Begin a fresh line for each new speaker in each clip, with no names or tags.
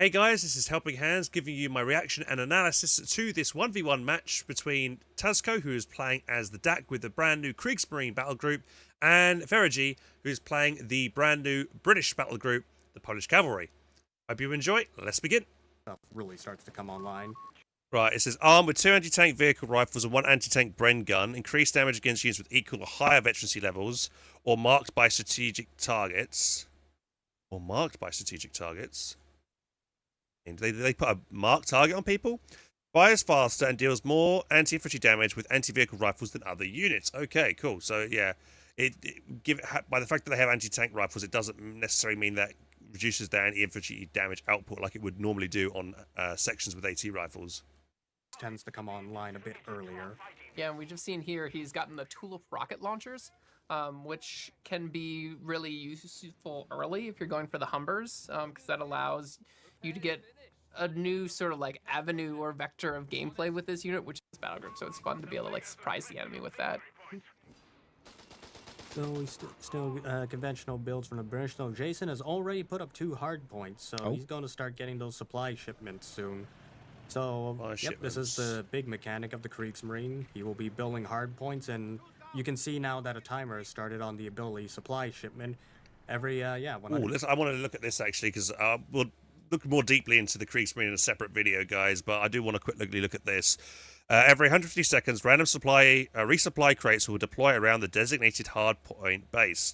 Hey guys, this is Helping Hands giving you my reaction and analysis to this 1v1 match between Tazko, who is playing as the DAC with the brand new Kriegsmarine battle group, and Ferigi, who is playing the brand new British battle group, the Polish Cavalry. Hope you enjoy. Let's begin.
Stuff really starts to come online.
Right, it says armed with 2 anti-tank vehicle rifles and 1 anti-tank Bren gun, increased damage against units with equal or higher veterancy levels, or marked by strategic targets. They put a marked target on people? Fires faster and deals more anti-infantry damage with anti-vehicle rifles than other units. Okay, cool. So yeah, by the fact that they have anti-tank rifles, it doesn't necessarily mean that reduces their anti-infantry damage output like it would normally do on sections with AT rifles.
Tends to come online a bit earlier.
Yeah, and we've just seen here he's gotten the tulip rocket launchers, which can be really useful early if you're going for the Humbers, because that allows you to get a new sort of like avenue or vector of gameplay with this unit, which is battle group. So it's fun to be able to like surprise the enemy with that.
So we still conventional builds from the British. So Jason has already put up 2 hard points, so he's going to start getting those supply shipments soon. So this is the big mechanic of the Kriegsmarine. He will be building hard points, and you can see now that a timer has started on the ability supply shipment. Every
I want to look at this actually because we'll look more deeply into the Kriegsmarine in a separate video, guys. But I do want to quickly look at this. Every 150 seconds, random resupply crates will deploy around the designated hardpoint base.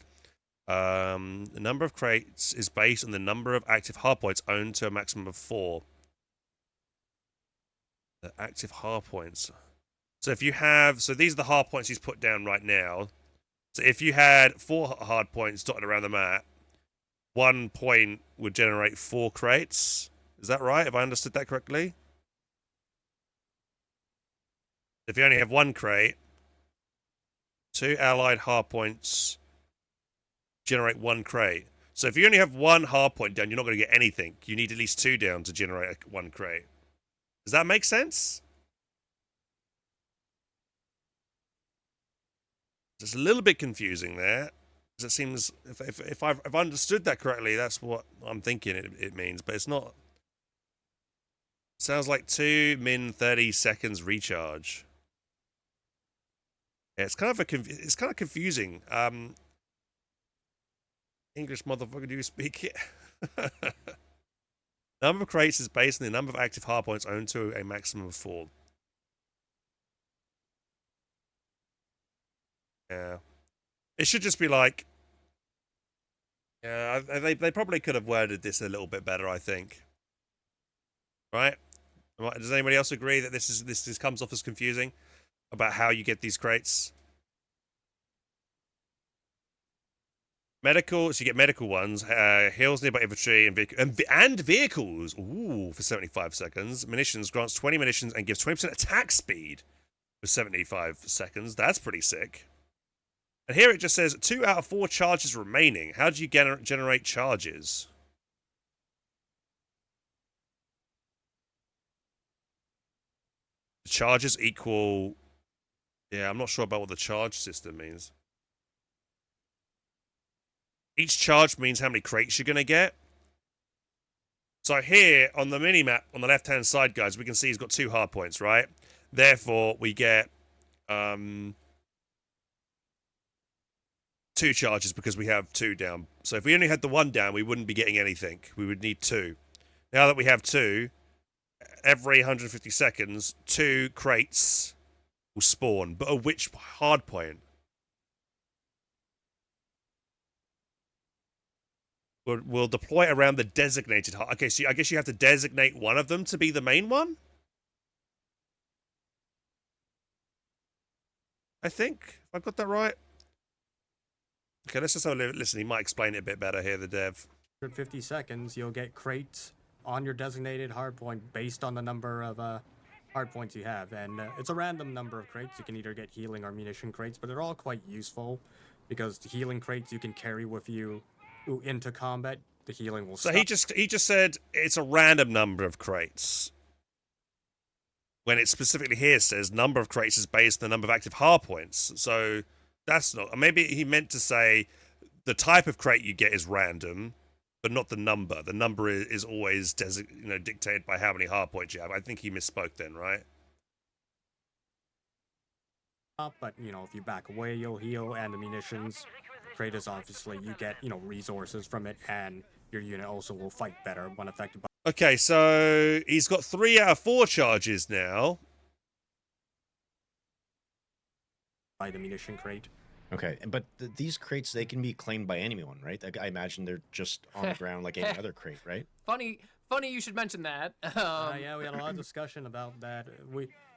The number of crates is based on the number of active hardpoints owned to a maximum of 4. The active hardpoints. So if you have, these are the hardpoints he's put down right now. So if you had 4 hardpoints dotted around the map, 1 point would generate 4 crates. Is that right? Have I understood that correctly? If you only have 1 crate, 2 allied hardpoints generate 1 crate. So if you only have 1 hardpoint down, you're not going to get anything. You need at least 2 down to generate 1 crate. Does that make sense? It's a little bit confusing there. Because it seems, if I've understood that correctly, that's what I'm thinking it means. But it's not. It sounds like 2 min 30 seconds recharge. Yeah, it's kind of confusing. English motherfucker, do you speak it? Number of crates is based on the number of active hardpoints owned to a maximum of 4. Yeah. It should just be like... Yeah, they probably could have worded this a little bit better, I think. Right? Does anybody else agree that this comes off as confusing? About how you get these crates? Medical, so you get medical ones, heals nearby infantry and vehicles. Ooh, for 75 seconds. Munitions grants 20 munitions and gives 20% attack speed for 75 seconds. That's pretty sick. And here it just says 2 out of 4 charges remaining. How do you generate charges? The charges equal... Yeah, I'm not sure about what the charge system means. Each charge means how many crates you're going to get. So here, on the mini-map, on the left-hand side, guys, we can see he's got 2 hardpoints, right? Therefore, we get 2 charges because we have 2 down. So if we only had the 1 down, we wouldn't be getting anything. We would need 2. Now that we have 2, every 150 seconds, 2 crates will spawn. But at which hardpoint? Will deploy around the designated hard. Okay, so I guess you have to designate one of them to be the main one? I think. Have I got that right? Okay, let's just have a listen. He might explain it a bit better here, the dev.
150 seconds, you'll get crates on your designated hardpoint based on the number of hardpoints you have. And it's a random number of crates. You can either get healing or munition crates, but they're all quite useful because the healing crates you can carry with you into combat. The healing will stop.
So he just said it's a random number of crates. When it specifically here says number of crates is based on the number of active hardpoints. So that's not... Maybe he meant to say the type of crate you get is random, but not the number. The number is always dictated by how many hard points you have. I think he misspoke then, right?
But if you back away, you'll heal, and the munitions crate is obviously you get resources from it, and your unit also will fight better when affected by.
Okay, so he's got 3 out of 4 charges now.
By the munition crate.
Okay, but these crates, they can be claimed by anyone, right? I imagine they're just on the ground like any other crate, right?
Funny you should mention that.
Yeah, we had a lot of discussion about that.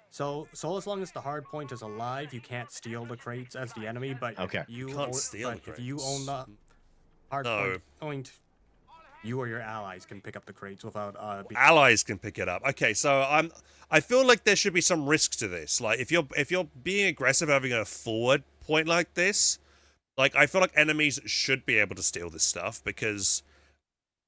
So as long as the hard point is alive, you can't steal the crates as the enemy, but
okay.
you
can't steal the
if you own the hard point, you or your allies can pick up the crates without
allies can pick it up. Okay, so I feel like there should be some risk to this. Like if you're being aggressive, having a forward point like this, like I feel like enemies should be able to steal this stuff because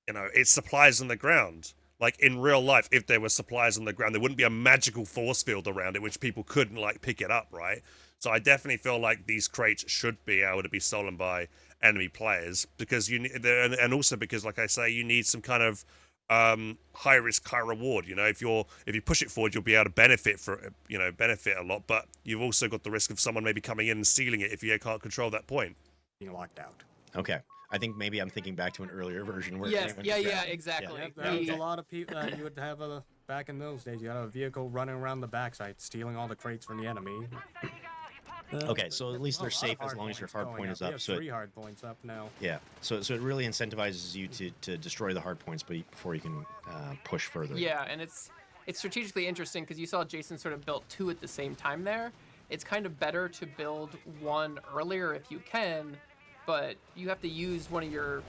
it's supplies on the ground. Like in real life, if there were supplies on the ground, there wouldn't be a magical force field around it which people couldn't like pick it up, right? So I definitely feel like these crates should be able to be stolen by enemy players because and also because, like I say, you need some kind of high risk, high reward. If you push it forward, you'll be able to benefit a lot, but you've also got the risk of someone maybe coming in and stealing it if you can't control that point.
Being locked out.
Okay. I think maybe I'm thinking back to an earlier version where
exactly.
Yeah, there was a lot of people you would have back in those days. You had a vehicle running around the backside, stealing all the crates from the enemy.
Okay, so at least they're safe as long as your hard point is up.
We have 3 hard points up now.
Yeah, so it really incentivizes you to destroy the hard points, but before you can push further.
Yeah, and it's strategically interesting because you saw Jason sort of built 2 at the same time there. It's kind of better to build 1 earlier if you can, but you have to use one of your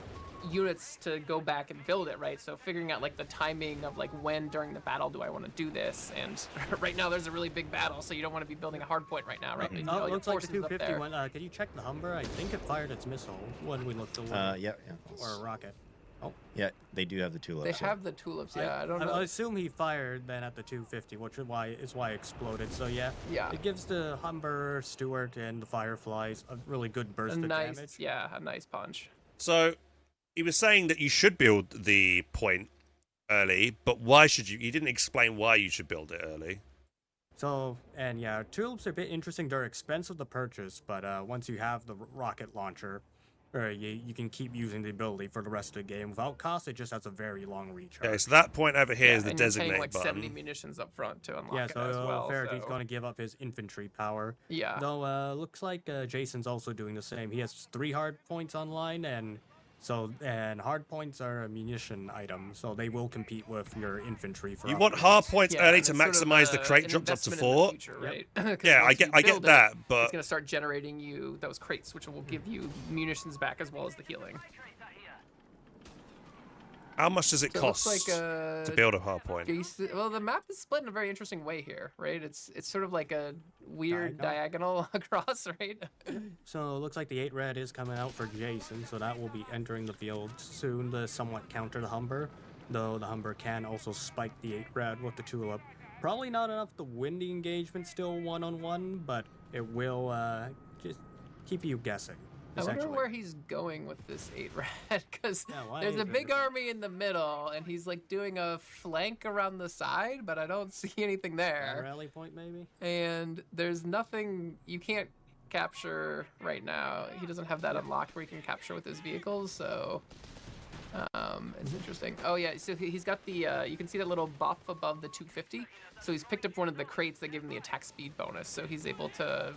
units to go back and build it, right? So figuring out like the timing of like when during the battle do I want to do this, and right now there's a really big battle, so you don't want to be building a hard point right now, right?
Oh, it looks like the 250 went. Can you check the Humber? I think it fired its missile when we looked away.
Yeah.
Or a rocket. Oh.
Yeah, they do have the tulips.
They have the tulips, yeah. I don't know.
I assume he fired then at the 250, which is why it exploded. So yeah. It gives the Humber, Stuart, and the Fireflies a really good burst of damage.
Yeah, a nice punch.
So he was saying that you should build the point early, but why should you? He didn't explain why you should build it early.
So, and yeah, tulips are a bit interesting. They're expensive to purchase, but once you have the rocket launcher, you can keep using the ability for the rest of the game without cost. It just has a very long recharge.
Okay, so that point over here is the
and
designate
you're paying like
button.
70 munitions up front to unlock it
so
as well.
Faraday going to give up his infantry power.
Yeah.
Though looks like Jason's also doing the same. He has 3 hard points online, and hard points are a munition item, so they will compete with your infantry for.
You want hard points early to maximize the crate drops up to 4.
Future, right?
Yeah, I get that, but
it's gonna start generating you those crates, which will give you munitions back as well as the healing.
How much does it cost to build a hard point?
Well, the map is split in a very interesting way here, right? It's sort of like a weird diagonal across, right?
So it looks like the 8 red is coming out for Jason, so that will be entering the field soon to somewhat counter the Humber, though the Humber can also spike the 8 red with the tulip. Probably not enough to win the engagement still 1-on-1, but it will just keep you guessing.
I wonder where he's going with this 8 red, because there's a big army in the middle, and he's like doing a flank around the side, but I don't see anything there.
A rally point, maybe?
And there's nothing you can't capture right now. He doesn't have that unlocked where he can capture with his vehicles, so it's interesting. Oh yeah, so he's got the, you can see that little buff above the 250, so he's picked up one of the crates that give him the attack speed bonus, so he's able to...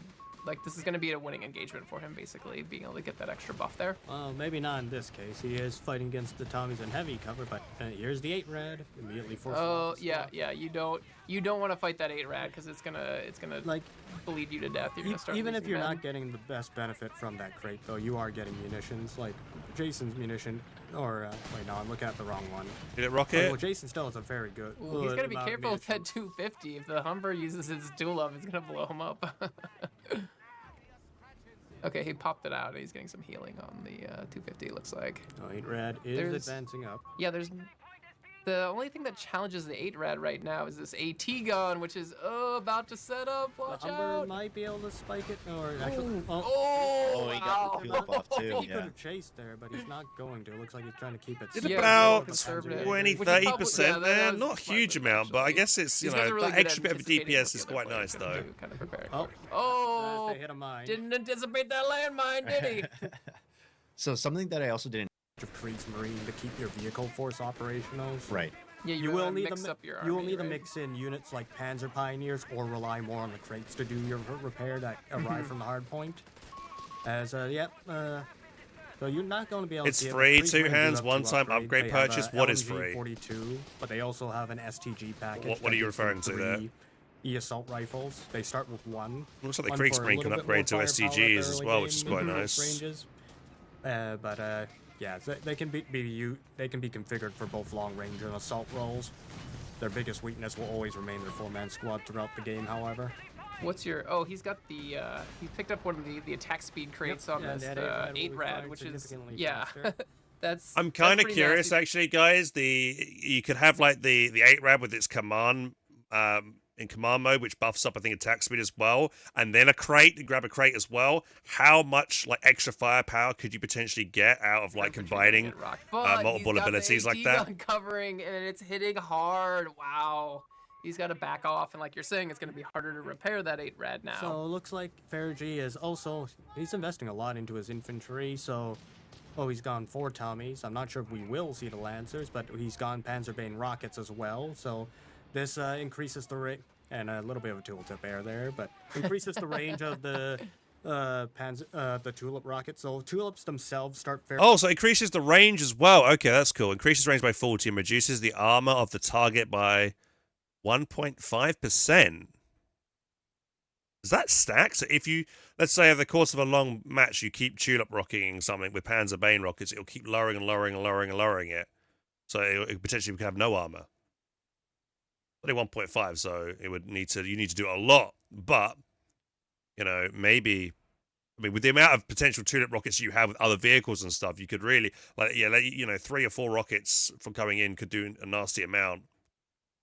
Like, this is going to be a winning engagement for him, basically, being able to get that extra buff there.
Well, maybe not in this case. He is fighting against the Tommies in heavy cover, but here's the 8 red. Immediately forced.
Oh, yeah. You don't want to fight that 8 rad, because it's gonna like bleed you to death. You're gonna start
even if you're
them.
not getting the best benefit from that crate, though, you are getting munitions. Like Jason's munition, or wait, no, I'm looking at the wrong one.
Did it rocket?
Well, Jason still has a very good.
Ooh, he's gotta be careful with that 250. If the Humber uses his tulip, it's gonna blow him up. Okay, he popped it out. And he's getting some healing on the 250. Looks like.
Oh, 8 red is advancing up.
Yeah, there's The only thing that challenges the 8 rad right now is this AT gun, which is about to set up. Watch
the Humber
out!
might be able to spike it, or actually,
Oh,
he got the tulip off too.
he could
Yeah.
have chased there, but he's not going to. It looks like he's trying to keep it.
It's
Yeah,
about
conservative.
20,
We should
30%
yeah, that
there.
was
Not a
smart
huge
move,
amount, but I
actually.
guess it's, you
These guys
know,
are really
that
good
extra
at
bit of
anticipating what
DPS
the
is
other
quite
player
nice,
is gonna
though.
do, kind of preparing
Oh.
for it. Oh,
They hit a mine.
didn't anticipate that landmine, did he?
So something that I also didn't.
Of Kriegsmarine to keep your vehicle force operational. So
Right.
Yeah,
You will need
mix
to
up your
you will
army,
need to
right?
mix in units like Panzer Pioneers or rely more on the crates to do your repair that arrive from the hard point. As so you're not going to be able
It's
to see
free,
it, but
2
Kriegsmarine do
hands,
have to
one-time upgrade
They have
purchase.
a
What is
LMG
free?
42, but they also have an STG package.
What
that
are you
gives you
referring to there?
3 E-assault rifles. They start with 1.
Looks like the
one for a
Kriegsmarine can
little bit
upgrade to
more firepower at
STGs
the
as
early
well,
game
which is
in
quite
close
nice.
ranges. Yeah, they can be configured for both long range and assault roles. Their biggest weakness will always remain their 4-man squad throughout the game, however.
What's your? Oh, he's got the. He picked up one of the attack speed crates on
yeah,
this
that 8
8
rad will be
rad,
firing
which is
significantly
yeah.
faster.
I'm kind of
pretty
curious,
nasty.
actually, guys. You could have like the 8 rad with its command in command mode, which buffs up, I think, attack speed as well, and then a crate, and grab a crate as well. How much like extra firepower could you potentially get out of like combining multiple abilities like that?
Gun covering and it's hitting hard. Wow. He's got to back off, and like you're saying, it's going to be harder to repair that 8 rad now.
So it looks like Fergie is also he's investing a lot into his infantry. So he's gone 4 Tommies. I'm not sure if we will see the Lancers, but he's gone Panzerbane rockets as well. So this increases the rate, and a little bit of a tooltip error there, but increases the range of the the tulip rockets. So tulips themselves start fairly.
Oh, so it increases the range as well. Okay, that's cool. Increases range by 40 and reduces the armor of the target by 1.5%. Does that stack? So if you, let's say over the course of a long match, you keep tulip rocking something with Panzerbane rockets, it'll keep lowering and lowering and lowering and lowering it. So it potentially could have no armor. Only 1.5, so you need to do a lot. But, you know, maybe, I mean, with the amount of potential tulip rockets you have with other vehicles and stuff, you could really, 3 or 4 rockets from coming in could do a nasty amount.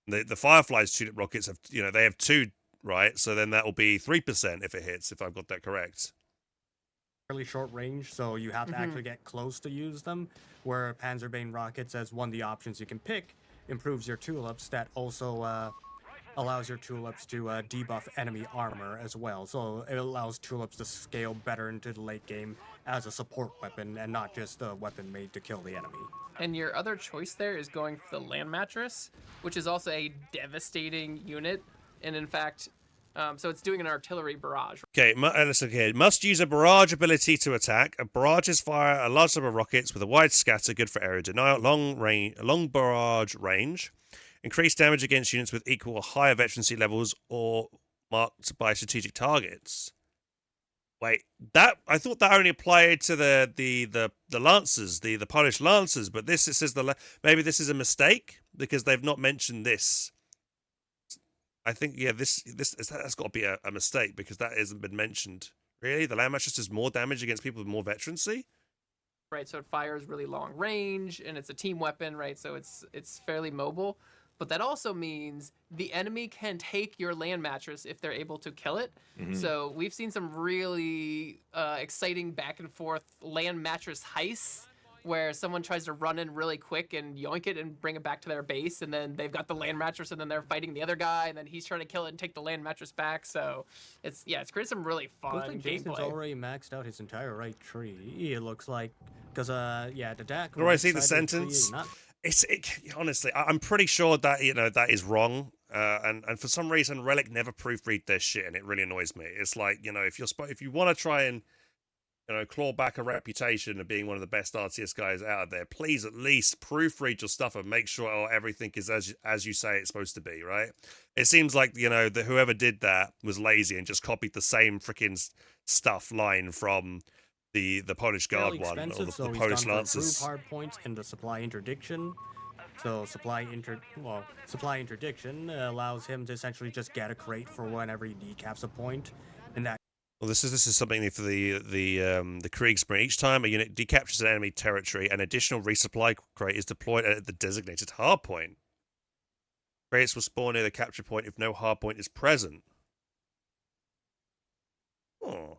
The Firefly's tulip rockets have, they have 2, right? So then that will be 3% if it hits, if I've got that correct.
Fairly short range, so you have to actually get close to use them. Where Panzerbane rockets, as one of the options you can pick, improves your tulips. That also allows your tulips to debuff enemy armor as well. So it allows tulips to scale better into the late game as a support weapon and not just a weapon made to kill the enemy.
And your other choice there is going for the land mattress, which is also a devastating unit. And in fact, so it's doing an artillery barrage.
Okay, listen here. Must use a barrage ability to attack. Barrages fire a large number of rockets with a wide scatter, good for area denial, long barrage range. Increase damage against units with equal or higher veterancy levels or marked by strategic targets. Wait, I thought that only applied to the Lancers, the Polish Lancers, but it says maybe this is a mistake because they've not mentioned this. I think that's got to be a mistake because that hasn't been mentioned. Really, the land mattress does more damage against people with more veterancy.
Right, so it fires really long range, and it's a team weapon, right? So it's fairly mobile. But that also means the enemy can take your land mattress if they're able to kill it. So we've seen some really exciting back and forth land mattress heists where someone tries to run in really quick and yoink it and bring it back to their base, and then they've got the land mattress, and then they're fighting the other guy, and then he's trying to kill it and take the land mattress back. So it's created some really fun
Looks like Jason's
gameplay.
already maxed out his entire right tree. It looks like because the DAC.
Do I see the sentence? Honestly, I'm pretty sure that that is wrong. And for some reason, Relic never proofread their shit, and it really annoys me. It's like, if you want to try and claw back a reputation of being one of the best RTS guys out there, please at least proofread your stuff and make sure everything is as you say it's supposed to be, right? It seems like that whoever did that was lazy and just copied the same freaking stuff line from the Polish Guard one or the Polish Lancers.
Hard points in the supply interdiction. So supply interdiction allows him to essentially just get a crate for whenever he decaps a point, and that
Well, this is something for the Kriegsmarine. Each time a unit decaptures an enemy territory, an additional resupply crate is deployed at the designated hardpoint. Crates will spawn near the capture point if no hardpoint is present. Oh.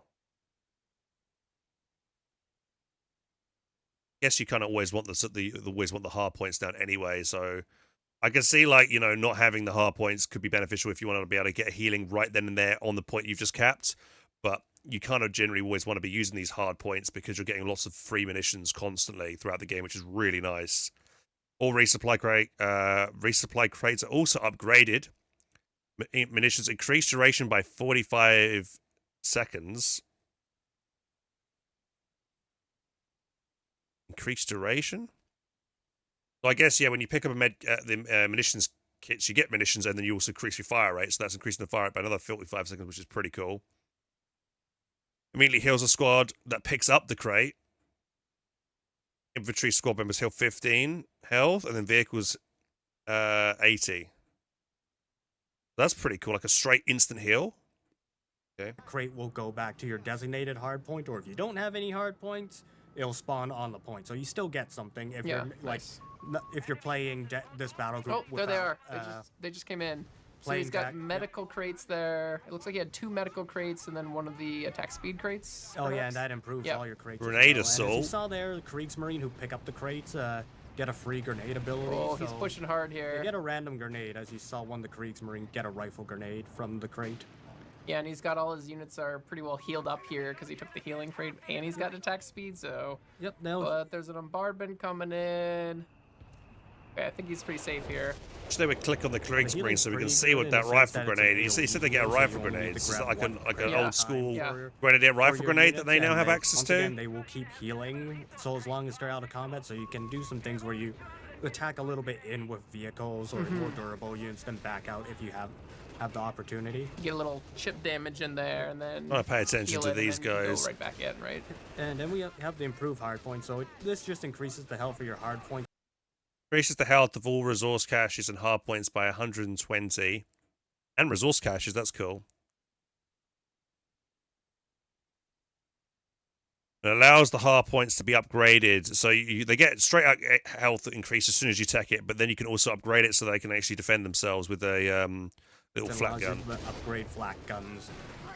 Guess you kind of always want the hard points down anyway, so I can see, like, you know, not having the hard points could be beneficial if you want to be able to get healing right then and there on the point you've just capped, but you kind of generally always want to be using these hard points because you're getting lots of free munitions constantly throughout the game, which is really nice. All resupply crates are also upgraded. Munitions increase duration by 45 seconds. Increased duration? So I guess, yeah, when you pick up the munitions kits, you get munitions, and then you also increase your fire rate, so that's increasing the fire rate by another 45 seconds, which is pretty cool. Immediately heals a squad that picks up the crate. Infantry squad members heal 15 health, and then vehicles 80. That's pretty cool, like a straight instant heal. Okay.
Crate will go back to your designated hard point, or if you don't have any hard points, it'll spawn on the point. So you still get something if you're like if you're playing this battle group.
Oh, there they are. They just came in. So he's got medical crates there. It looks like he had 2 medical crates and then one of the attack speed crates.
Oh, yeah, and that improves all your crates.
Grenade
assault.
assault.
As you saw there, the Kriegsmarine who pick up the crates get a free grenade ability.
Oh, he's pushing hard here.
They get a random grenade, as you saw one of the Kriegsmarine get a rifle grenade from the crate.
Yeah, and he's got all his units are pretty well healed up here because he took the healing crate and he's got attack speed, so...
Yep, now...
But there's an bombardment coming in. Okay, I think he's pretty safe here.
So they would click on the Kriegsmarine so we can see what that rifle grenade is. He said they get a rifle grenade. It's like an old school grenadier rifle grenade that they now have access to.
Again, they will keep healing so as long as they're out of combat, so you can do some things where you attack a little bit in with vehicles or more durable units, then back out if you have the opportunity.
You get a little chip damage in there, and then
I pay attention to these guys.
Go right back in, right?
And then we have the improved hardpoint, so this just increases the health of your hardpoint.
Increases the health of all resource caches and hardpoints by 120. And resource caches, that's cool. It allows the hardpoints to be upgraded, so they get straight up health increase as soon as you tech it, but then you can also upgrade it so they can actually defend themselves with a little flat gun.
You to upgrade flat guns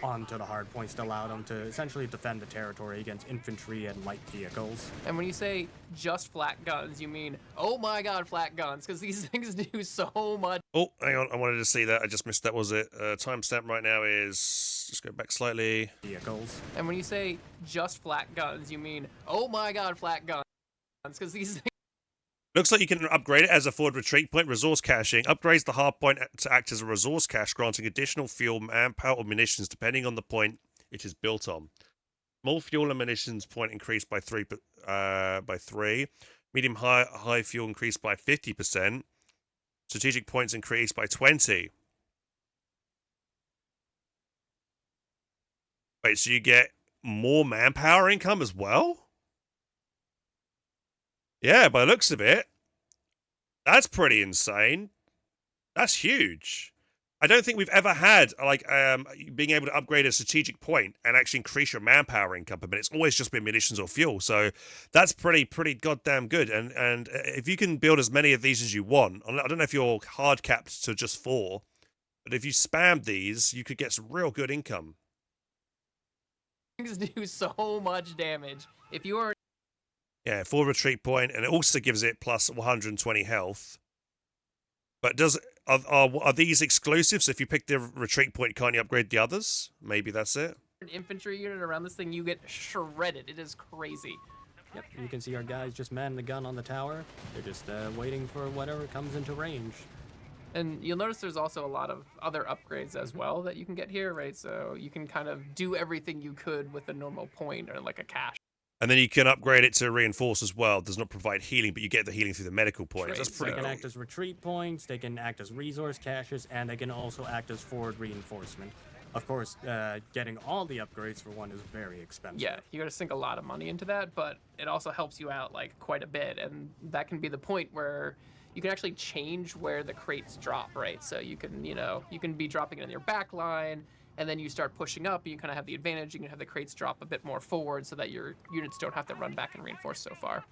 onto the hard points to allow them to essentially defend the territory against infantry and light vehicles.
And when you say just flat guns, you mean, oh my god, flat guns, because these things do so much.
Oh, hang on, I wanted to see that. I just missed that. Was it? Timestamp right now is, just go back slightly.
Vehicles.
And when you say just flat guns, you mean, oh my god, flat guns, because these things...
Looks like you can upgrade it as a forward retreat point. Resource caching upgrades the hardpoint to act as a resource cache, granting additional fuel, manpower, or munitions depending on the point it is built on. Small fuel and munitions point increased by 3. Medium high fuel increased by 50%. Strategic points increased by 20. Wait, so you get more manpower income as well? Yeah, by the looks of it, that's pretty insane. That's huge. I don't think we've ever had, like, being able to upgrade a strategic point and actually increase your manpower income per minute. It's always just been munitions or fuel, so that's pretty goddamn good. And if you can build as many of these as you want, I don't know if you're hard capped to just 4, but if you spam these, you could get some real good income.
Things do so much damage. If you are...
Yeah, full retreat point, and it also gives it plus 120 health. But are these exclusive? So if you pick the retreat point, can't you upgrade the others? Maybe that's it.
An infantry unit around this thing, you get shredded. It is crazy.
Yep, you can see our guys just manning the gun on the tower. They're just waiting for whatever comes into range.
And you'll notice there's also a lot of other upgrades as well that you can get here, right? So you can kind of do everything you could with a normal point or like a cache.
And then you can upgrade it to reinforce as well. It does not provide healing, but you get the healing through the medical points. That's pretty
cool. They can act as
cool.
retreat points, they can act as resource caches, and they can also act as forward reinforcement. Of course, getting all the upgrades for one is very expensive.
Yeah, you gotta sink a lot of money into that, but it also helps you out like quite a bit, and that can be the point where you can actually change where the crates drop, right? So you can, you can be dropping it in your back line, and then you start pushing up, you kind of have the advantage. You can have the crates drop a bit more forward so that your units don't have to run back and reinforce so far.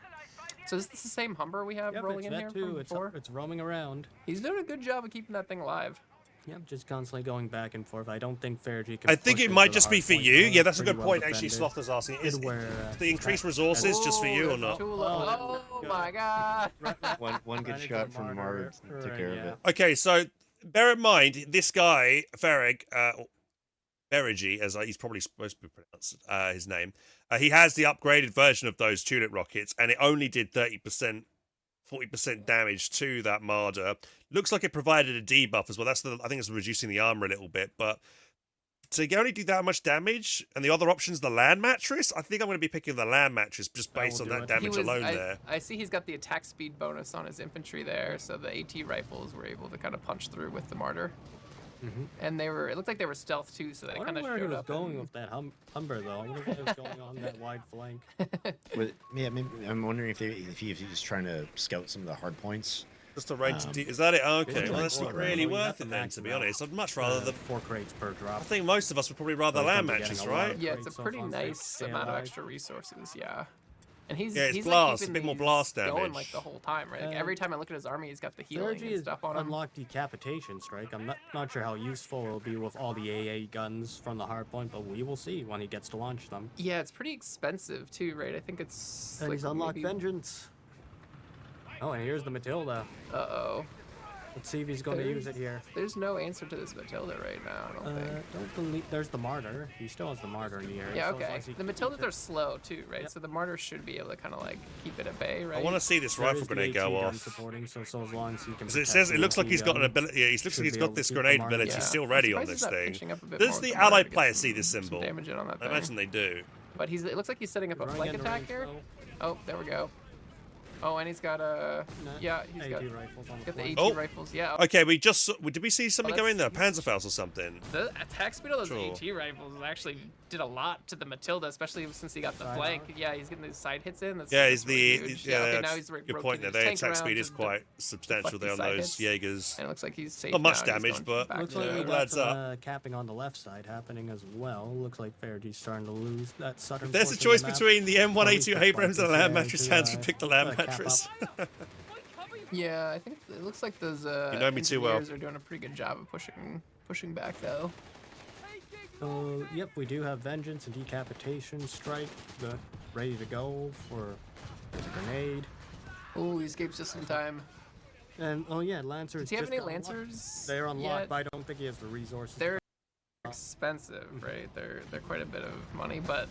So is this the same Humber we have rolling in here from before?
It's roaming around.
He's doing a good job of keeping that thing alive.
Yep, just constantly going back and forth. I don't think Fergie can.
I think it might just be for you. Yeah, that's a good point. Actually, Slother's asking, is the increased resources just for you or not?
Oh my god!
One good shot from Marg took care of it.
Okay, so bear in mind, this guy, Ferrig, Berigi, as he's probably supposed to be pronounced his name, he has the upgraded version of those tulip rockets, and it only did 30%, 40% damage to that Marder. Looks like it provided a debuff as well. I think it's reducing the armor a little bit, but to only do that much damage, and the other option's the land mattress, I think I'm going to be picking the land mattress just based on that damage alone there.
I see he's got the attack speed bonus on his infantry there, so the AT rifles were able to kind of punch through with the Marder. And it looked like they were stealth too, so they kind of showed up.
I wonder where he was going with that Humber, though. I wonder what was going on that wide flank.
Yeah, maybe, I'm wondering if he's just trying to scout some of the hard points.
Just a range. Is that it? Okay, well that's not really worth it then, to be honest. I'd much rather the
4 crates per drop.
I think most of us would probably rather land matches, right?
Yeah, it's a pretty nice amount of extra resources. Yeah. And he's
blast,
like
a bit more blast damage.
Going like the whole time, right? Like every time I look at his army, he's got the healing and stuff on him.
Unlocked decapitation strike. I'm not sure how useful it'll be with all the AA guns from the hardpoint, but we will see when he gets to launch them.
Yeah, it's pretty expensive too, right? I think it's.
And he's unlocked vengeance. Oh, and here's the Matilda.
Uh-oh.
Let's see if he's going to use it here.
There's no answer to this Matilda right now, I don't think.
Don't believe... There's the Martyr. He still has the Martyr in the area.
Yeah, okay. The Matildas are slow, too, right? Yep. So the Martyr should be able to kind of, like, keep it at bay, right?
I want to see this rifle grenade go off.
Supporting, so as long as he can...
It looks like he's got an ability... Yeah, he looks like he's got this grenade ability still ready on this thing. Does the allied player see this symbol? I imagine they do.
But it looks like he's setting up a flank attack here. Oh, there we go. Oh, and he's got he's got
rifles on
the AT rifles. Yeah.
Okay, did we see something go in there? Panzerfaust or something?
The attack speed of those AT rifles actually did a lot to the Matilda, especially since he got the flank. Yeah, he's getting these side hits in. That's
now he's
good
point there. The attack speed is quite substantial there on those Jaegers.
And it looks like he's safe.
Not much damage, but
looks like it adds up. Capping on the left side happening as well. Looks like Fergie's starting to lose that southern.
There's a choice between the M1A2 Abrams and a land mattress. Hands would pick the land mattress.
Yeah, I think it looks like those
you know me too well.
Are doing a pretty good job of pushing back though.
Yep, we do have vengeance and decapitation strike ready to go for a grenade.
Oh, he escapes just in time.
And Lancers.
Does he have any Lancers?
They're unlocked, but I don't think he has the resources.
They're expensive, right? They're quite a bit of money, but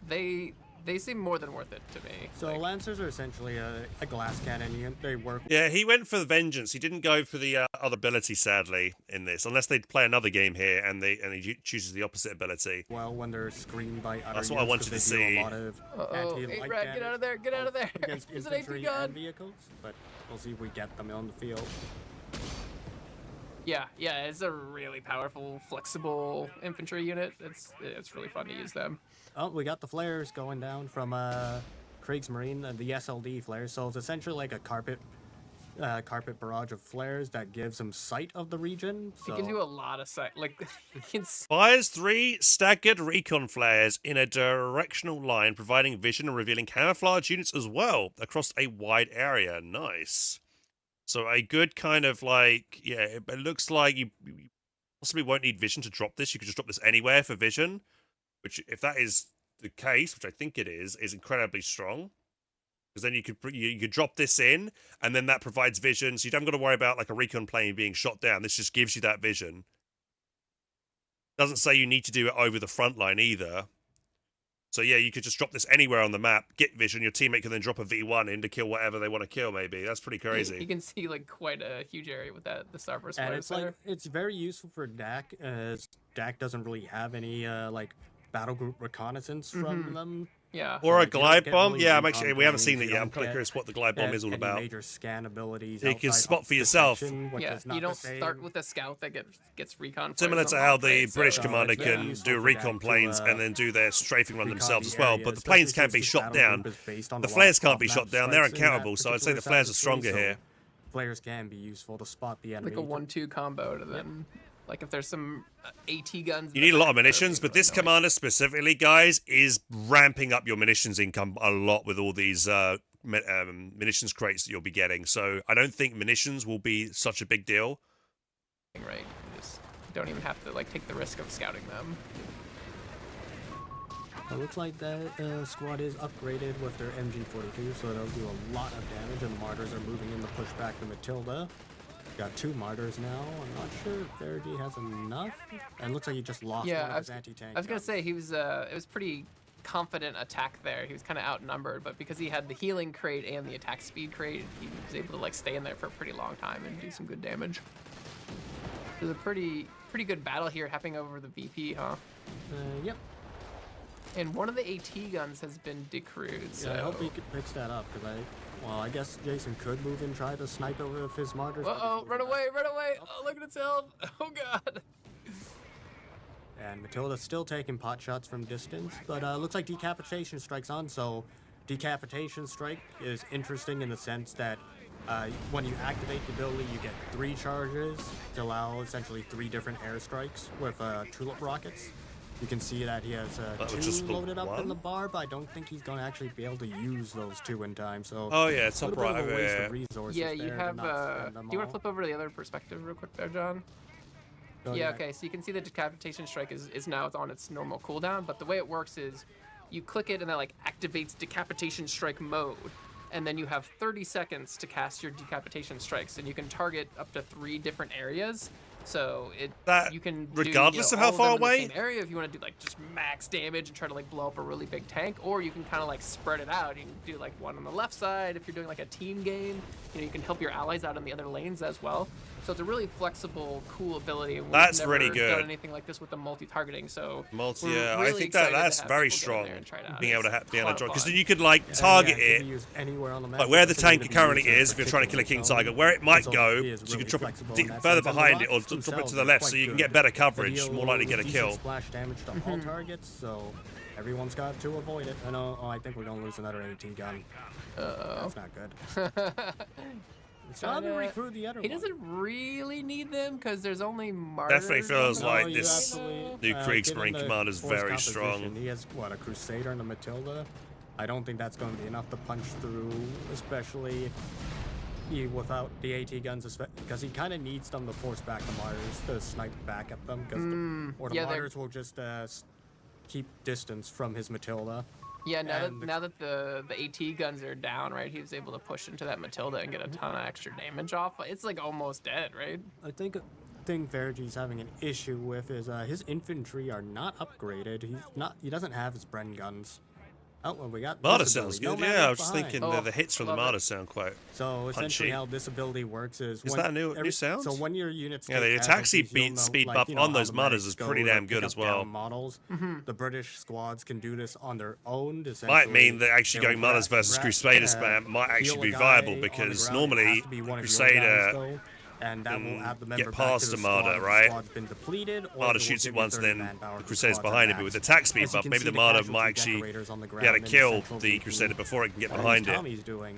they seem more than worth it to me.
So Lancers are essentially a glass cannon unit. They work.
Yeah, he went for the vengeance. He didn't go for the other ability, sadly, in this. Unless they play another game here and he chooses the opposite ability.
Well, when they're screened by other
that's what I wanted to see.
A lot of
Rat, get out of there! Get out of there!
Against infantry and vehicles, but we'll see if we get them on the field.
Yeah, it's a really powerful, flexible infantry unit. It's really fun to use them.
Oh, we got the flares going down from Kriegsmarine, the SLD flares. So it's essentially like a carpet barrage of flares that gives him sight of the region. So.
He can do a lot of sight. Like, he can...
Fires 3 staggered recon flares in a directional line, providing vision and revealing camouflage units as well across a wide area. Nice. So a good kind of like, it looks like you possibly won't need vision to drop this. You could just drop this anywhere for vision. Which, if that is the case, which I think it is incredibly strong. Because then you could drop this in, and then that provides vision, so you don't got to worry about like a recon plane being shot down. This just gives you that vision. Doesn't say you need to do it over the front line either. So yeah, you could just drop this anywhere on the map, get vision. Your teammate can then drop a V1 in to kill whatever they want to kill. Maybe that's pretty crazy.
You can see like quite a huge area with the starburst.
And it's very useful for DAC, as DAC doesn't really have any battle group reconnaissance from them.
Yeah.
Or a glide bomb. Yeah, we haven't seen it yet. I'm kind of curious what the glide bomb is all about.
Major scan abilities.
You can spot for yourself.
Yeah, you don't start with a scout that gets recon.
Similar to how the British commander can do recon planes and then do their strafing run themselves as well. But the planes can't be shot down. The flares can't be shot down. They're uncountable. So I'd say the flares are stronger here.
Flares can be useful to spot the enemy.
Like a 1-2 combo to then Like if there's some AT guns.
You need a lot of munitions, but this commander specifically, guys, is ramping up your munitions income a lot with all these munitions crates that you'll be getting. So I don't think munitions will be such a big deal.
Right. You just don't even have to like take the risk of scouting them.
It looks like that squad is upgraded with their MG42, so they'll do a lot of damage, and the Martyrs are moving in to push back the Matilda. Got 2 Martyrs now. I'm not sure if Verity has enough. And it looks like he just lost one of his anti-tank.
I was gonna say he was. It was pretty confident attack there. He was kind of outnumbered, but because he had the healing crate and the attack speed crate, he was able to like stay in there for a pretty long time and do some good damage. There's a pretty good battle here happening over the VP, huh?
Yep.
And one of the AT guns has been decrewed. So
yeah, I hope he picks that up, because I guess Jason could move and try to snipe over with his Martyrs.
Uh-oh, run away, run away! Oh, look at its health! Oh, God!
And Matilda's still taking pot shots from distance, but looks like Decapitation Strike's on, so Decapitation Strike is interesting in the sense that when you activate the ability, you get 3 charges to allow essentially 3 different airstrikes with tulip rockets. You can see that he has 2 loaded up in the bar, but I don't think he's going to actually be able to use those 2 in time. So
oh yeah, it's up right over
here.
Yeah, you have. Do you want to flip over to the other perspective real quick there, John?
Oh,
yeah, okay, so you can see the Decapitation Strike is now on its normal cooldown, but the way it works is you click it and that like activates Decapitation Strike mode, and then you have 30 seconds to cast your Decapitation Strikes, and you can target up to 3 different areas. So you can
regardless
do,
of how far
of them
away
in the same area if you want to do like just max damage and try to like blow up a really big tank, or you can kind of like spread it out. You can do like one on the left side if you're doing like a team game. You know, you can help your allies out in the other lanes as well. So it's a really flexible, cool ability. And
that's
never
really good.
Done anything like this with the multi-targeting. So
yeah,
really
I think that's very strong. Being able to draw, because then you could like target it, like where the tank currently is. If you're trying to kill a King Tiger, where it might go, so you can drop it further behind it or drop it to the left, so you can get better coverage, more likely to get a kill.
Splash damage to all targets, so everyone's got to avoid it. I think we're gonna lose another AT gun. That's not good. Trying to recruit the other
he doesn't really need them because there's only Martyrs.
Definitely feels like this new Kriegsmarine commander is very strong.
He has what, a Crusader and a Matilda. I don't think that's going to be enough to punch through, especially without the AT guns, because he kind of needs them to force back the Martyrs to snipe back at them, or the Martyrs will just keep distance from his Matilda.
Yeah, now that the AT guns are down, right, he was able to push into that Matilda and get a ton of extra damage off. It's like almost dead, right?
I think Verity's having an issue with is his infantry are not upgraded. He doesn't have his Bren guns. Oh, well, we got
Martyr sounds good. Yeah, I was just thinking the hits from the Martyr sound quite
So essentially how this ability works is
that a new sound?
So when your units
the attack speed bump on those Martyrs is pretty damn good as well.
Models. The British squads can do this on their own.
Might mean that actually going Martyrs versus Crusader spam might actually be viable, because normally Crusader
and that will add the
get past the Martyr, right?
Depleted,
Martyr shoots it once, then the Crusader's behind it. But with attack speed buff, maybe the Martyr might actually be able to kill the Crusader before it can get behind it.
Tommy's doing.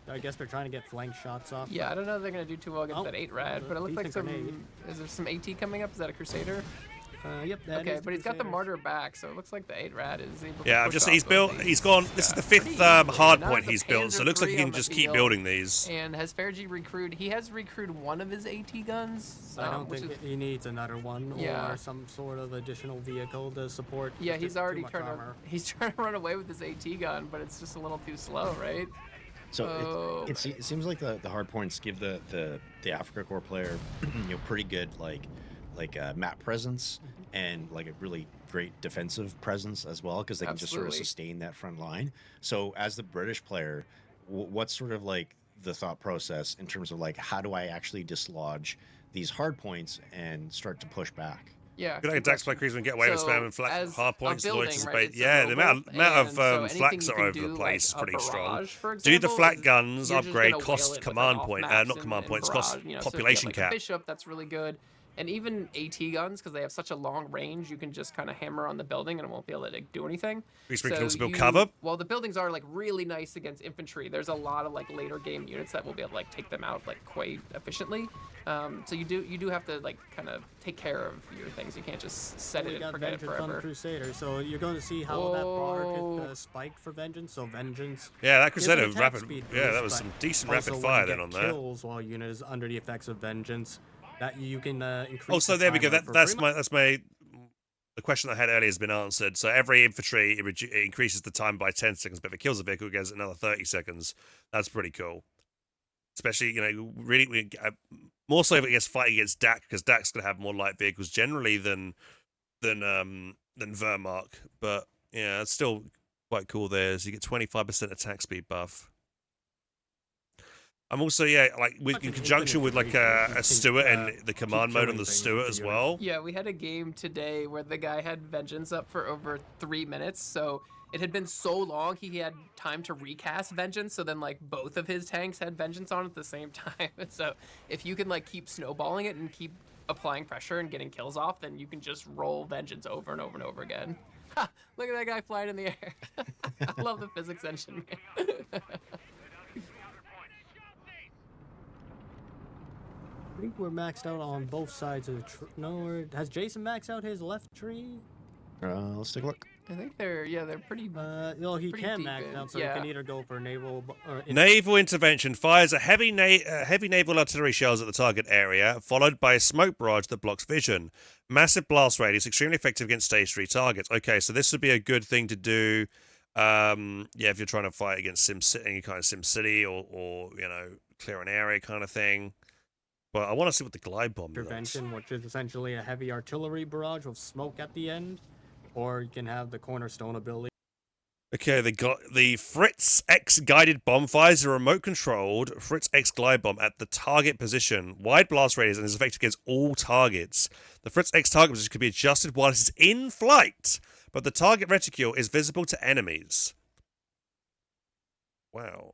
I guess they're trying to get flank shots off.
Yeah, I don't know if they're going to do too well against that 8 rad, but it looks like is there some AT coming up? Is that a Crusader?
Yep.
Okay, but he's got the Martyr back, so it looks like the 8 rad is able to
he's gone. This is the 5th hardpoint he's built, so it looks like he can just keep building these.
And has Fergie recruited? He has recruited one of his AT guns.
I don't think he needs another one or some sort of additional vehicle to support.
Yeah, he's already trying to run away with his AT gun, but it's just a little too slow, right?
So it seems like the hardpoints give the Africa Corps player pretty good map presence and like a really great defensive presence as well, because they can just sort of sustain that front line. So as the British player, what's sort of like the thought process in terms of like, how do I actually dislodge these hard points and start to push back?
Yeah,
good attacks by Kriegsmarine, get away with spamming hard points. The amount of flaks that are over the place is pretty strong. Do the flat guns upgrade cost command point, not command points, cost population cap.
Bishop, that's really good. And even AT guns, because they have such a long range, you can just kind of hammer on the building and it won't be able to do anything.
Kriegsmarine can also build cover.
Well, the buildings are like really nice against infantry. There's a lot of like later game units that will be able to like take them out like quite efficiently. So you do have to like kind of take care of your things. You can't just set it and forget it
Vengeance on the
forever.
Crusader, so you're going to see how that bar hit spiked for Vengeance. So Vengeance.
Yeah, that Crusader
gives an attack
rapid.
speed
Yeah, that
boost,
was
but
some decent
also
rapid
when
fire
you
then
get
on that.
kills while unit is under the effects of Vengeance, that you can increase.
Oh, so
the
there we go.
timer for
That's
pretty
my. The question I had earlier has been answered. So every infantry it increases the time by 10 seconds, but if it kills a vehicle, it goes another 30 seconds. That's pretty cool. Especially, you know, really more so if it gets fighting against DAC, because DAC's gonna have more light vehicles generally than Wehrmacht. But yeah, it's still quite cool there. So you get 25% attack speed buff. I'm also, in conjunction with like a Stuart and the command mode on the Stuart as well.
Yeah, we had a game today where the guy had Vengeance up for over 3 minutes, so it had been so long he had time to recast Vengeance, so then like both of his tanks had Vengeance on at the same time. So if you can like keep snowballing it and keep applying pressure and getting kills off, then you can just roll Vengeance over and over and over again. Ha! Look at that guy flying in the air. I love the physics engine, man.
I think we're maxed out on both sides of the has Jason maxed out his left tree?
Let's take a look.
I think they're pretty.
Well, he
pretty
can
deep
max
in.
out, so
Yeah.
he can either go for naval or
Naval intervention fires a heavy naval artillery shells at the target area, followed by a smoke barrage that blocks vision. Massive blast radius, extremely effective against stationary targets. Okay, so this would be a good thing to do. If you're trying to fight against any kind of SimCity or you know, clear an area kind of thing. But I want to see what the glide bomb does.
intervention, which is essentially a heavy artillery barrage with smoke at the end, or you can have the cornerstone ability.
Okay, they got the Fritz X guided bomb fires a remote-controlled Fritz X glide bomb at the target position, wide blast radius, and is effective against all targets. The Fritz X target position can be adjusted while it is in flight, but the target reticule is visible to enemies. Wow.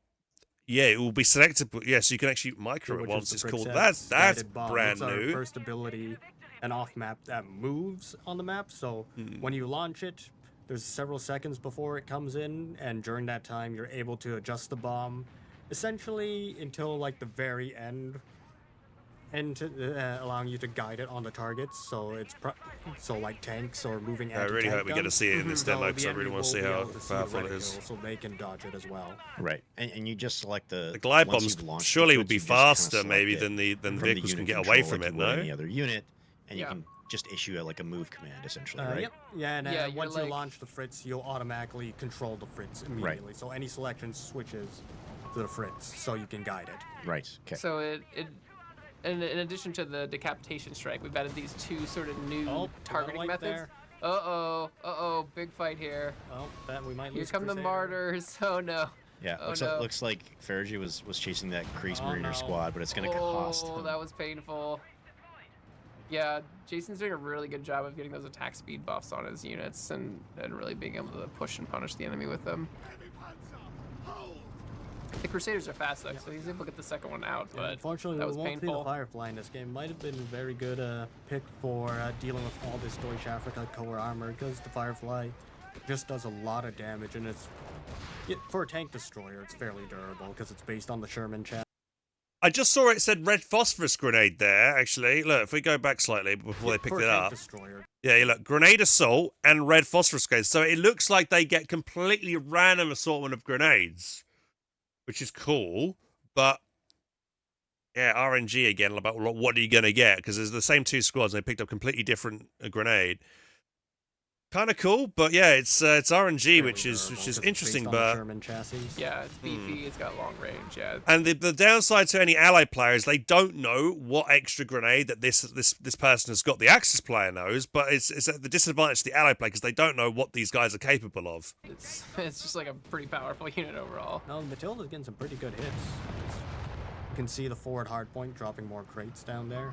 Yeah, it will be selectable. Yeah, so you can actually micro it once it's called. That's brand new.
First ability, and off map that moves on the map. So when you launch it, there's several seconds before it comes in, and during that time, you're able to adjust the bomb, essentially until like the very end, and allowing you to guide it on the targets. So it's like tanks or moving.
I really hope we get to see it in this demo because I really want to see how powerful it is.
So they can dodge it as well.
Right, and you just select the
glide bombs. Surely would be faster maybe than the vehicles can get away from it. No,
any other unit, and you can just issue like a move command essentially, right?
Yep. Yeah, and once
like,
you launch the Fritz, you'll automatically control the Fritz immediately. Right. So any selection switches to the Fritz, so you can guide it.
Right. Okay.
So in addition to the decapitation strike, we've added these two sort of new targeting methods. Uh-oh, big fight here.
Oh, that we might lose.
Here come the martyrs. Oh no.
Yeah, looks like Fergie was chasing that Kriegsmarine squad, but it's gonna cost him.
Oh, that was painful. Yeah, Jason's doing a really good job of getting those attack speed buffs on his units and really being able to push and punish the enemy with them. The Crusaders are fast though, so he's able to get the second one out, but
unfortunately,
that was
we won't see the
painful.
Firefly in this game. Might have been a very good pick for dealing with all this Deutsche Afrika core armor, because the Firefly just does a lot of damage, and for a tank destroyer, it's fairly durable because it's based on the Sherman chassis.
I just saw it said red phosphorus grenade there, actually. Look, if we go back slightly before they picked it up.
Destroyer.
Yeah, you look, grenade assault and red phosphorus grenades. So it looks like they get completely random assortment of grenades, which is cool. But, yeah, RNG again, about what are you going to get? Because there's the same two squads and they picked up completely different grenade. Kind of cool, but yeah, it's RNG, which is interesting, but
yeah, it's beefy. It's got long range. Yeah,
and the downside to any ally players, they don't know what extra grenade that this person has got. The Axis player knows, but it's at the disadvantage to the ally player because they don't know what these guys are capable of.
It's just like a pretty powerful unit overall.
No, Matilda's getting some pretty good hits. You can see the forward hardpoint dropping more crates down there.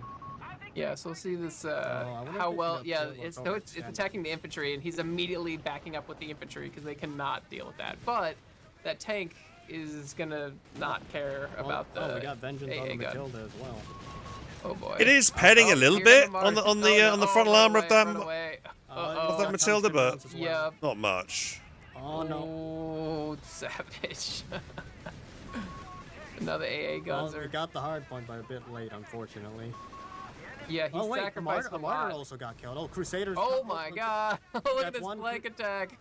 Yeah, so we'll see this, how well, it's attacking the infantry, and he's immediately backing up with the infantry because they cannot deal with that. But that tank is gonna not care about the
we got vengeance on the Matilda as well.
Oh boy.
It is petting a little bit on the frontal armor of that Matilda, but not much.
Oh no.
Oh, savage. Now the AA guns
We
are.
got the hard point by a bit late, unfortunately.
Yeah, he sacrificed a
the martyr
lot.
also got killed. Oh, Crusaders.
Oh my god! Look at this
one
flank attack.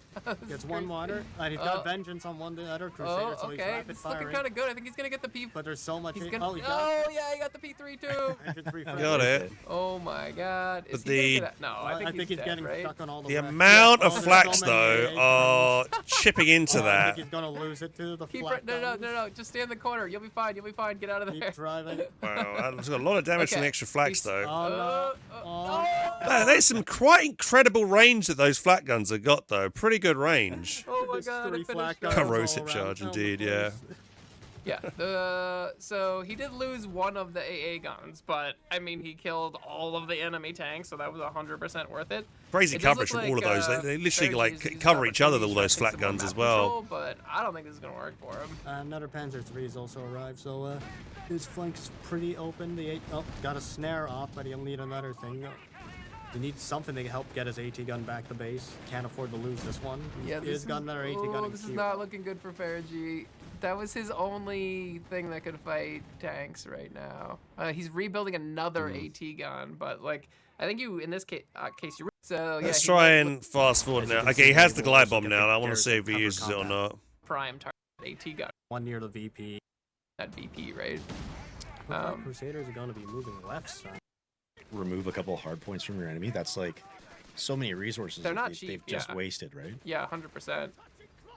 Gets one martyr, and he's got vengeance on one the other Crusader, so he's
Okay.
rapid
It's looking
firing.
kind of good. I think he's gonna get the P.
But there's so much.
He's
he
gonna.
got
Oh yeah, he got the P3 too.
infantry
Got it.
Oh my god. Is
But
he gonna get no,
I think he's
dead,
getting
right?
stuck on all the.
The
wrecks.
amount
Yeah,
of
there's
flax,
so many
though,
AA
are
guns.
chipping into
I
that.
think he's gonna lose it to the
Keep
flak
no,
guns.
just stay in the corner. You'll be fine. You'll be fine. Get out of there.
Keep driving.
Wow, that's got a lot of damage from the
Okay,
extra flax,
he's-
though.
Oh no.
Man, there's some quite incredible range that those flat guns have got, though. Pretty good range.
Oh my
There's
god!
three
I
flak
finished
guns
him.
all
Corrosive
around
charge,
town,
indeed,
of
yeah.
course.
Yeah. So he did lose one of the AA guns, but I mean he killed all of the enemy tanks, so that was 100% worth it.
Crazy
It does
coverage
look
from all of those.
like,
They literally
Fairchief's
like
used
cover each other with all
opportunities
those
to
flat
take some more
guns as
map
well.
control, but I don't think this is gonna work for him.
Another Panzer III has also arrived, so his flank's pretty open. Got a snare off, but he'll need another thing. He needs something to help get his AT gun back to base. Can't afford to lose this one.
Yeah,
He's got another AT gun in
this is
queue.
not looking good for Faragi. That was his only thing that could fight tanks right now. He's rebuilding another AT gun, but like I think you in this case you. So yeah,
Let's
he
try
might
and fast forward
As you
now.
can
Okay,
see,
he has
they
the
will
glide
also
bomb
get
now,
the
and I want to see
garrison
if he
cover
uses it or
combat.
not.
prime target AT gun.
One near the VP.
That VP, right?
Looks like Crusaders are going to be moving left side.
Remove a couple of hard points from your enemy. That's like so many resources
They're
that
not
they've
cheap,
just
yeah.
wasted, right?
Yeah, 100%.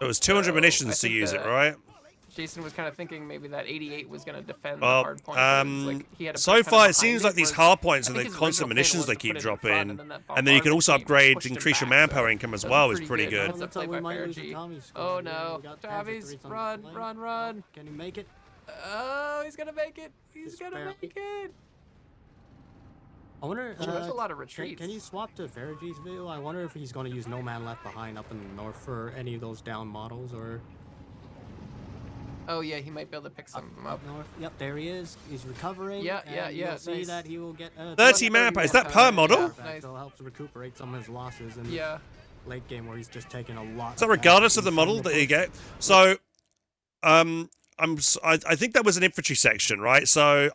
It was 200
So, I
munitions to
think
use it,
that-
right?
Jason was kind of thinking maybe that 88 was going to defend the
Well,
hard point. but it's like he had to
so
put kind
far
of
it seems
behind
like these
whereas
hard points
I
and the
think his
constant
original plan
munitions
was
they
to
keep
put it in front,
dropping,
and then that
and then you can
bombardment
also
team
upgrade,
pushed him
increase your
back,
manpower
so
income as
that
well.
was
Is pretty
good.
good.
That's
Looks
played
like we
by
might lose the
Faragi.
Tommy squad
Oh
here.
no,
We got Panzer
Travis,
IIIs on the
run,
flank.
run, run.
Can he make it?
Oh, he's gonna make it. He's
Just
gonna
barely.
make it.
I wonder.
There's a lot of retreats.
Can you swap to Faragi's view? I wonder if he's going to use No Man Left Behind up in the north for any of those down models or
Oh yeah, he might be able to pick some up.
up north. Yep, there he is. He's recovering.
Yeah,
and
yeah,
You'll see
nice.
that he will get
30 manpower. Is that per model?
Yeah. Nice.
So helps recuperate some of his losses in
Yeah.
late game where he's just taking a lot.
So regardless of the model that you get, so I think that was an infantry section, right? So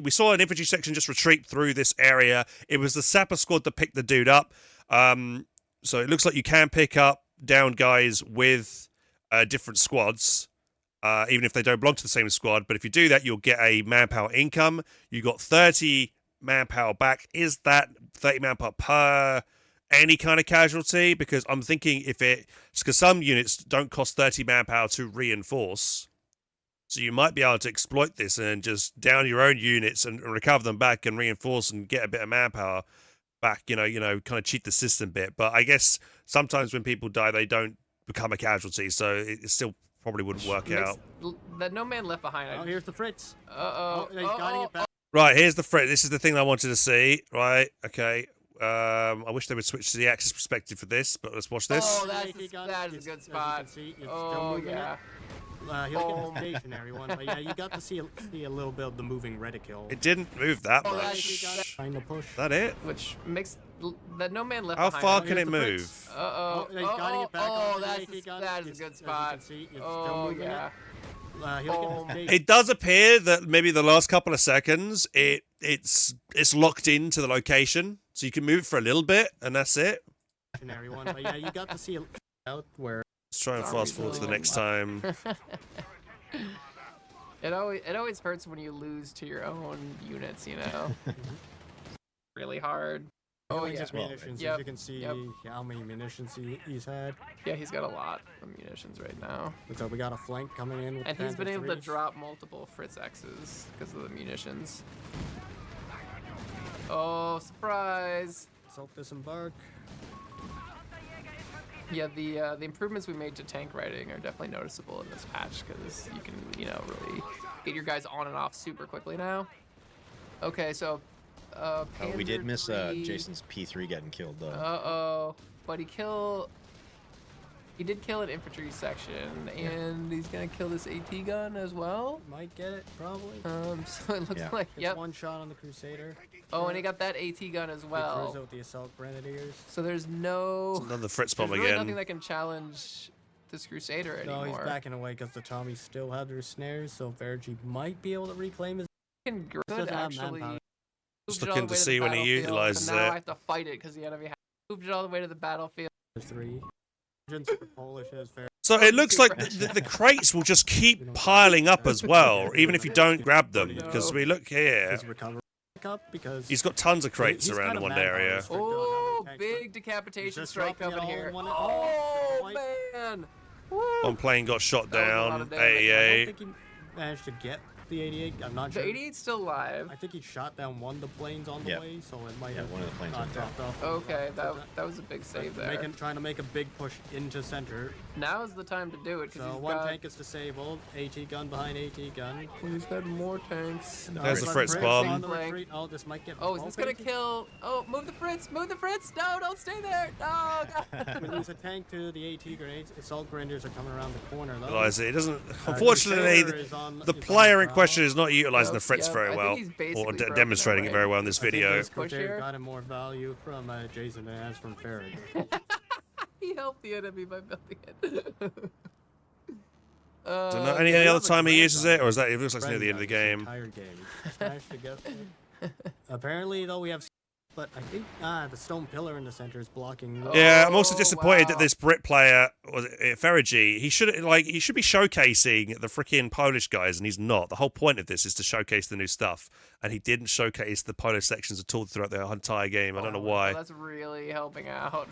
we saw an infantry section just retreat through this area. It was the sapper squad that picked the dude up. So it looks like you can pick up down guys with different squads, even if they don't belong to the same squad. But if you do that, you'll get a manpower income. You got 30 manpower back. Is that 30 manpower per any kind of casualty? Because I'm thinking because some units don't cost 30 manpower to reinforce. So you might be able to exploit this and just down your own units and recover them back and reinforce and get a bit of manpower back, kind of cheat the system a bit. But I guess sometimes when people die, they don't become a casualty, so it still probably wouldn't work out.
That No Man Left Behind.
Oh, here's the Fritz.
Uh-oh.
He's guiding it back.
Right, here's the Fritz. This is the thing I wanted to see. Right, okay. I wish they would switch to the Axis perspective for this, but let's watch this.
Oh, that is
As
a
you
good
can
spot.
see, it's still
Oh,
moving it.
yeah.
He'll get a stationary one, but yeah, you got to see a little bit of the moving reticule.
It didn't move that
Oh,
much.
Trying to push.
Is that it?
Which makes that No Man Left
How
Behind.
far
Oh,
can
here's
it
the
move?
Fritz.
Uh-oh.
He's guiding it back
Oh,
onto the
that's
AT gun.
that is a
It's-
good
as you
spot.
can see, it's still
Oh,
moving
yeah.
He'll get a
It does appear that maybe the last couple of seconds, it's locked into the location, so you can move it for a little bit, and that's it.
stationary one, but yeah, you got to see out where.
Let's try and
Sorry,
fast forward to the
so-
next time.
It always hurts when you lose to your own units, really hard. Oh
Killing
yeah.
his munitions,
Yep,
as you can see
yep.
how many munitions he's had.
Yeah, he's got a lot of munitions right now.
And so we got a flank coming in with
And he's been
Panzer
able to
IIIs.
drop multiple Fritz X's because of the munitions. Oh, surprise!
Assault disembark.
Yeah, the improvements we made to tank riding are definitely noticeable in this patch because you can, really get your guys on and off super quickly now. Okay, so
We did
Panzer
miss
III
Jason's P3 getting killed though.
Uh-oh. But he did kill an infantry section, and he's gonna kill this AT gun as well.
Might get it, probably.
So it looks
Yeah.
like,
Gets
yep.
one shot on the Crusader.
Oh, and he got that AT gun as
He
well.
throws out the Assault Grenadiers.
So there's no...
Another Fritz
There's
bomb
really nothing
again.
that can challenge this Crusader
No,
anymore.
he's backing away because the Tommies still have their snares, so Vergy might be able to reclaim his.
Good
doesn't have
actually.
manpower.
Just
moved it all
looking
the
to
way the
see when he
battlefield,
utilizes
and now I
it.
have to fight it because the enemy moved it all the way to the battlefield.
There's 3. For Polish is fair.
So it looks like the crates will just keep piling up as well, even if you don't grab them. Because we look here,
His recovery up because
he's got tons of crates
he's
around
kind
in
of
one
manpower
area.
restricted on how
Oh,
many tanks,
big decapitation
just
strike
dropping it
coming
all in
here.
one-
Oh, man. Woo.
One plane got shot
That was a lot
down,
of damage.
I don't
88.
think he managed to get the 88. I'm not
The
sure.
88's still alive.
I think he shot down one of the planes on the
Yep.
way, so it might
Yeah,
have
one of the planes
not
went down.
dropped off.
Okay, that was a big save there.
Trying to make a big push into center.
Now is the time to do it because
So
he's
one
got...
tank is disabled. AT gun behind AT gun.
He's got more tanks.
There's the
but
Fritz
Fritz
bomb.
on the retreat. Oh, this might get.
Oh, is this gonna
both
kill? Oh, move the Fritz! Move the Fritz! No, don't stay there! No, God.
We lose a tank to the AT grenades. Assault grenadiers are coming around the corner though.
Realize it doesn't. Unfortunately,
Crusader is on-
the
is on
player in
prowl.
question is not utilizing the
Yep,
Fritz
yep,
very
I think
well,
he's
or
basically broken
demonstrating
that
it very
way.
well in this
I think
video.
this
Push
Crusader
here.
got him more value from Jason than it has from Farron.
He helped the enemy by building it.
Don't know any other time he uses it, or is that it looks like it's near the end of the game?
Entire game. Smashed together. Apparently, though, we have. But I think the stone pillar in the center is blocking.
Yeah, I'm also
Oh,
disappointed that
wow.
this Brit player, was it Ferrigy, he should be showcasing the freaking Polish guys, and he's not. The whole point of this is to showcase the new stuff, and he didn't showcase the Polish sections at all throughout the entire game. I don't know
Oh,
why.
That's really helping out.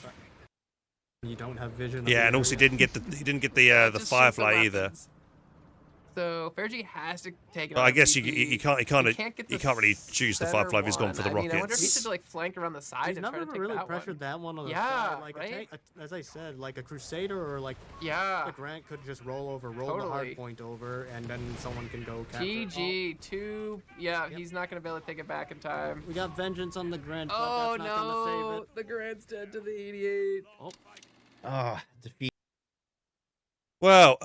You don't have vision. of
Yeah,
the
and also he
area.
didn't get the
Just shoot
Firefly either.
weapons. So Fergie has to take it.
But
on
I guess
PP.
you can't
get
you
the
can't really choose the
center
Firefly if he's gone
one.
for the
I mean, I wonder if he
rockets.
should like flank around the side
He's
and try
never
to take
really
that
pressured
one.
that one on the
Yeah,
side. Like
right?
as I said, like a Crusader or like
Yeah.
a Grant could just roll the
Totally.
hard point over, and then someone can go capture.
GG, two. Yeah,
Yep.
he's not gonna be able to take it back in time.
Oh, we got vengeance on the Grant, but
Oh
that's not gonna save
no,
it.
the Grand's dead to the 88.
Ah, defeat.
Well,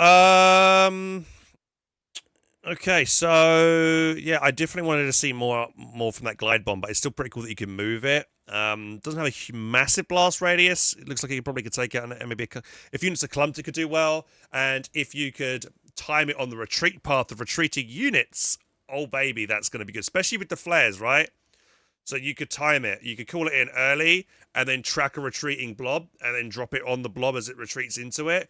okay, so yeah, I definitely wanted to see more from that glide bomb, but it's still pretty cool that you can move it. Doesn't have a massive blast radius. It looks like you probably could take it, and maybe if units are clumped, it could do well. And if you could time it on the retreat path of retreating units, oh baby, that's going to be good, especially with the flares, right? So you could time it. You could call it in early, and then track a retreating blob, and then drop it on the blob as it retreats into it.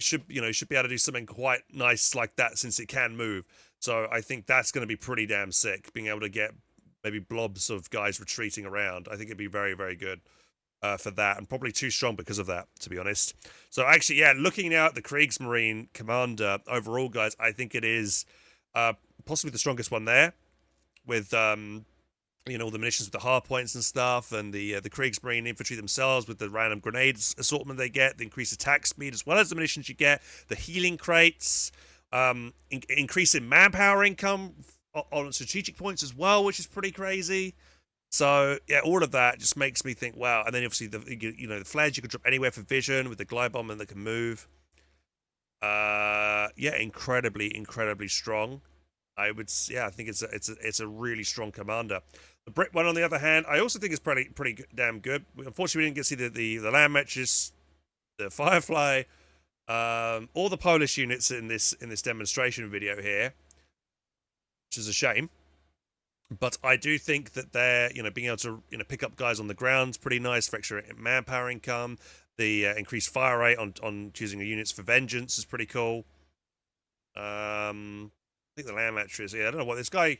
Should be able to do something quite nice like that since it can move. So I think that's going to be pretty damn sick, being able to get maybe blobs of guys retreating around. I think it'd be very, very good for that, and probably too strong because of that, to be honest. So actually, yeah, looking now at the Kriegsmarine commander overall, guys, I think it is possibly the strongest one there, with all the munitions with the hardpoints and stuff, and the Kriegsmarine infantry themselves with the random grenades assortment they get, the increased attack speed, as well as the munitions you get, the healing crates, increase in manpower income on strategic points as well, which is pretty crazy. So yeah, all of that just makes me think, wow. And then obviously the flares you can drop anywhere for vision with the glide bomb and that can move. Yeah, incredibly strong. I think it's a really strong commander. The Brit one, on the other hand, I also think is pretty damn good. Unfortunately, we didn't get to see the land matches, the Firefly, all the Polish units in this demonstration video here, which is a shame. But I do think that they're being able to pick up guys on the ground is pretty nice for extra manpower income. The increased fire rate on choosing the units for vengeance is pretty cool. I think the land mattress, I don't know what this guy,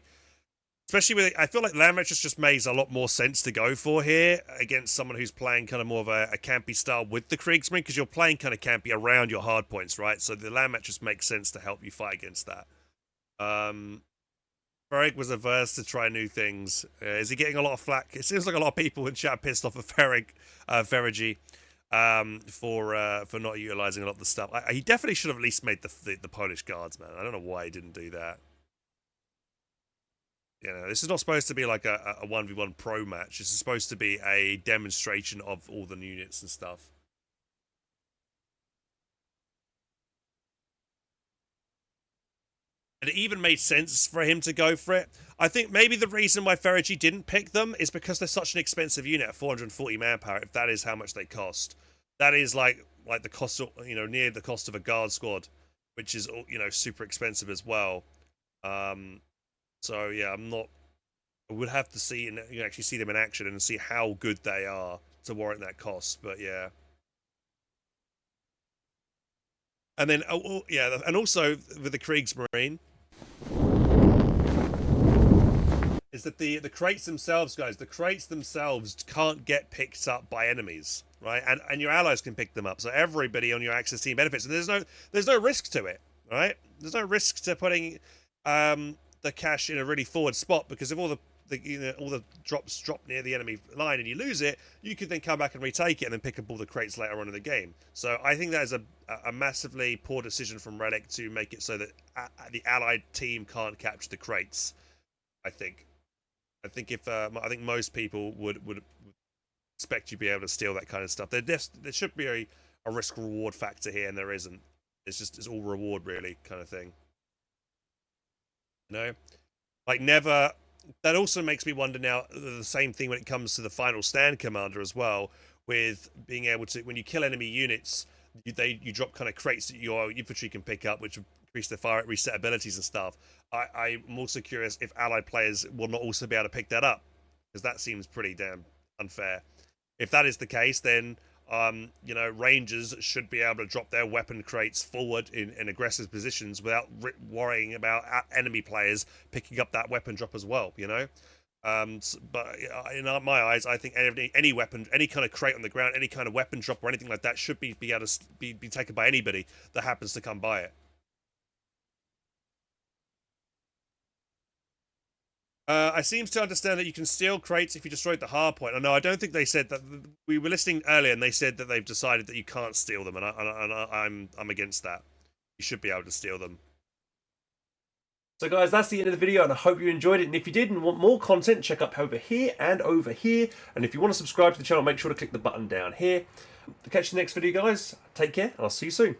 especially with, I feel like land mattress just makes a lot more sense to go for here against someone who's playing kind of more of a campy style with the Kriegsmarine, because you're playing kind of campy around your hard points, right? So the land mattress makes sense to help you fight against that. Ferrig was averse to try new things. Is he getting a lot of flack? It seems like a lot of people in chat pissed off of Ferrigy for not utilizing a lot of the stuff. He definitely should have at least made the Polish guards, man. I don't know why he didn't do that. This is not supposed to be like a 1v1 pro match. This is supposed to be a demonstration of all the units and stuff. And it even made sense for him to go for it. I think maybe the reason why Ferrigy didn't pick them is because they're such an expensive unit at 440 manpower, if that is how much they cost. That is like like the cost of, near the cost of a guard squad, which is, super expensive as well. So yeah, I would have to see and actually see them in action and see how good they are to warrant that cost. But yeah. And then, and also with the Kriegsmarine, is that the crates themselves, guys, the crates themselves can't get picked up by enemies, right? And your allies can pick them up, so everybody on your Axis team benefits. And there's no risk to it, right? There's no risk to putting the cash in a really forward spot, because if all the drops drop near the enemy line and you lose it, you could then come back and retake it and then pick up all the crates later on in the game. So I think that is a massively poor decision from Relic to make it so that the allied team can't capture the crates. I think most people would expect you to be able to steal that kind of stuff. There should be a risk reward factor here, and there isn't. It's all reward really, kind of thing. Like never. That also makes me wonder now, the same thing when it comes to the final stand commander as well, with being able to, when you kill enemy units, you drop kind of crates that your infantry can pick up, which increase their fire reset abilities and stuff. I'm also curious if allied players will not also be able to pick that up, because that seems pretty damn unfair. If that is the case, then Rangers should be able to drop their weapon crates forward in aggressive positions without worrying about enemy players picking up that weapon drop as well, But in my eyes, I think any weapon, any kind of crate on the ground, any kind of weapon drop or anything like that should be able to be taken by anybody that happens to come by it. I seem to understand that you can steal crates if you destroyed the hardpoint. No, I don't think they said that. We were listening earlier, and they said that they've decided that you can't steal them, and I'm against that. You should be able to steal them.
So guys, that's the end of the video, and I hope you enjoyed it. And if you did and want more content, check up over here and over here. And if you want to subscribe to the channel, make sure to click the button down here. To catch the next video, guys, take care, and I'll see you soon.